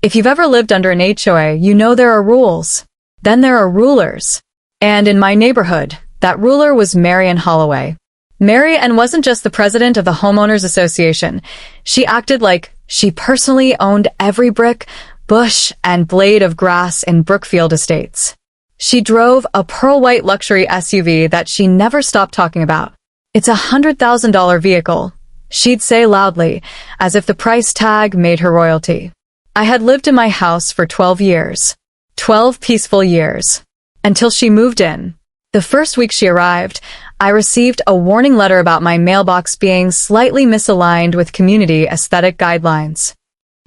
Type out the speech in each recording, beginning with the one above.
If you've ever lived under an HOA, you know there are rules. Then there are rulers. And in my neighborhood, that ruler was Mary Ann Holloway. Mary Ann wasn't just the president of the Homeowners Association. She acted like she personally owned every brick, bush, and blade of grass in Brookfield Estates. She drove a pearl-white luxury SUV that she never stopped talking about. It's a $100,000 vehicle, she'd say loudly, as if the price tag made her royalty. I had lived in my house for 12 years. 12 peaceful years. Until she moved in. The first week she arrived, I received a warning letter about my mailbox being slightly misaligned with community aesthetic guidelines.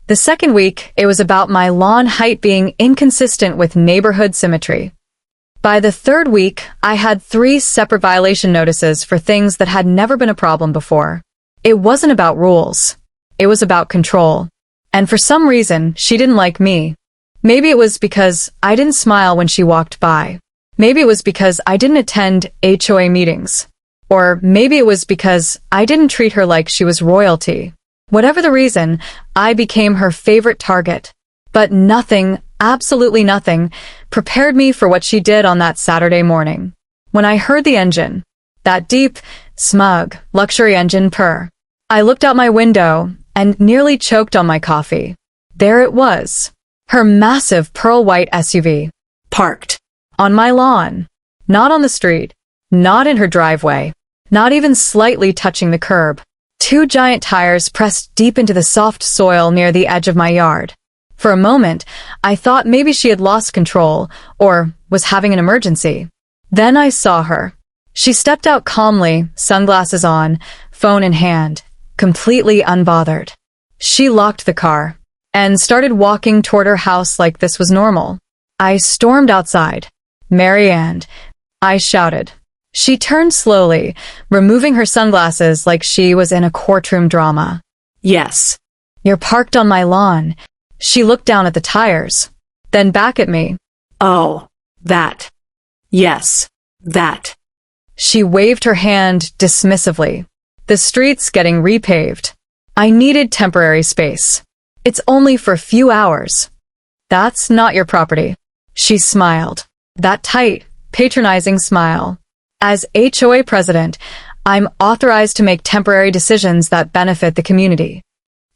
The second week, it was about my lawn height being inconsistent with neighborhood symmetry. By the third week, I had 3 separate violation notices for things that had never been a problem before. It wasn't about rules. It was about control. And for some reason, she didn't like me. Maybe it was because I didn't smile when she walked by. Maybe it was because I didn't attend HOA meetings. Or maybe it was because I didn't treat her like she was royalty. Whatever the reason, I became her favorite target. But nothing, absolutely nothing, prepared me for what she did on that Saturday morning. When I heard the engine, that deep, smug, luxury engine purr, I looked out my window and nearly choked on my coffee. There it was. Her massive pearl-white SUV. Parked. On my lawn. Not on the street. Not in her driveway. Not even slightly touching the curb. 2 giant tires pressed deep into the soft soil near the edge of my yard. For a moment, I thought maybe she had lost control, or was having an emergency. Then I saw her. She stepped out calmly, sunglasses on, phone in hand, completely unbothered. She locked the car and started walking toward her house like this was normal. I stormed outside. Mary Ann, I shouted. She turned slowly, removing her sunglasses like she was in a courtroom drama. Yes. You're parked on my lawn. She looked down at the tires, then back at me. Oh, that. Yes, that. She waved her hand dismissively. The street's getting repaved. I needed temporary space. It's only for a few hours. That's not your property. She smiled. That tight, patronizing smile. As HOA president, I'm authorized to make temporary decisions that benefit the community.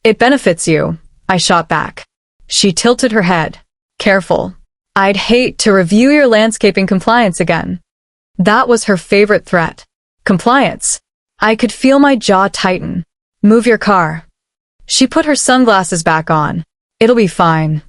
It benefits you, I shot back. She tilted her head. Careful. I'd hate to review your landscaping compliance again. That was her favorite threat. Compliance. I could feel my jaw tighten. Move your car. She put her sunglasses back on. It'll be fine.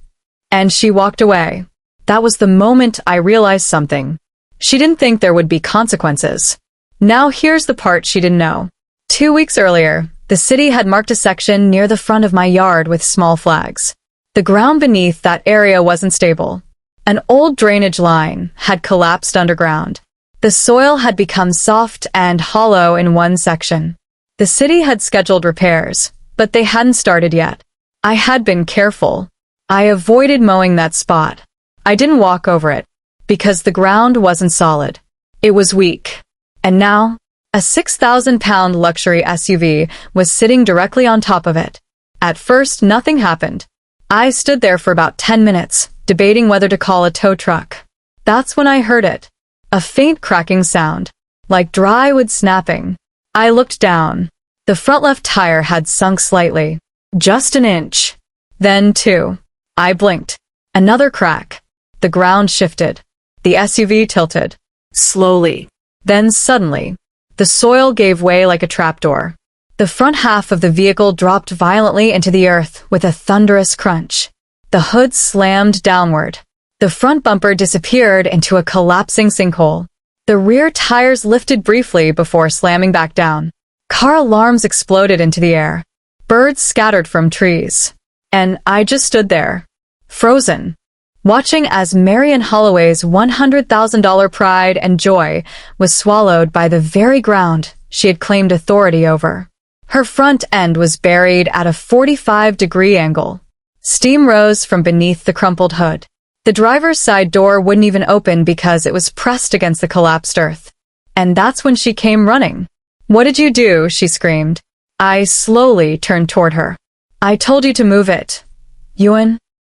And she walked away. That was the moment I realized something. She didn't think there would be consequences. Now here's the part she didn't know. 2 weeks earlier, the city had marked a section near the front of my yard with small flags. The ground beneath that area wasn't stable. An old drainage line had collapsed underground. The soil had become soft and hollow in one section. The city had scheduled repairs, but they hadn't started yet. I had been careful. I avoided mowing that spot. I didn't walk over it, because the ground wasn't solid. It was weak. And now, a 6,000-pound luxury SUV was sitting directly on top of it. At first, nothing happened. I stood there for about 10 minutes, debating whether to call a tow truck. That's when I heard it. A faint cracking sound, like dry wood snapping. I looked down. The front left tire had sunk slightly. Just an inch. Then 2. I blinked. Another crack. The ground shifted. The SUV tilted. Slowly. Then suddenly, the soil gave way like a trapdoor. The front half of the vehicle dropped violently into the earth with a thunderous crunch. The hood slammed downward. The front bumper disappeared into a collapsing sinkhole. The rear tires lifted briefly before slamming back down. Car alarms exploded into the air. Birds scattered from trees. And I just stood there, frozen, watching as Mary Ann Holloway's $100,000 pride and joy was swallowed by the very ground she had claimed authority over. Her front end was buried at a 45-degree angle. Steam rose from beneath the crumpled hood. The driver's side door wouldn't even open because it was pressed against the collapsed earth. And that's when she came running. "What did you do?" she screamed. I slowly turned toward her. "I told you to move it, Ewan."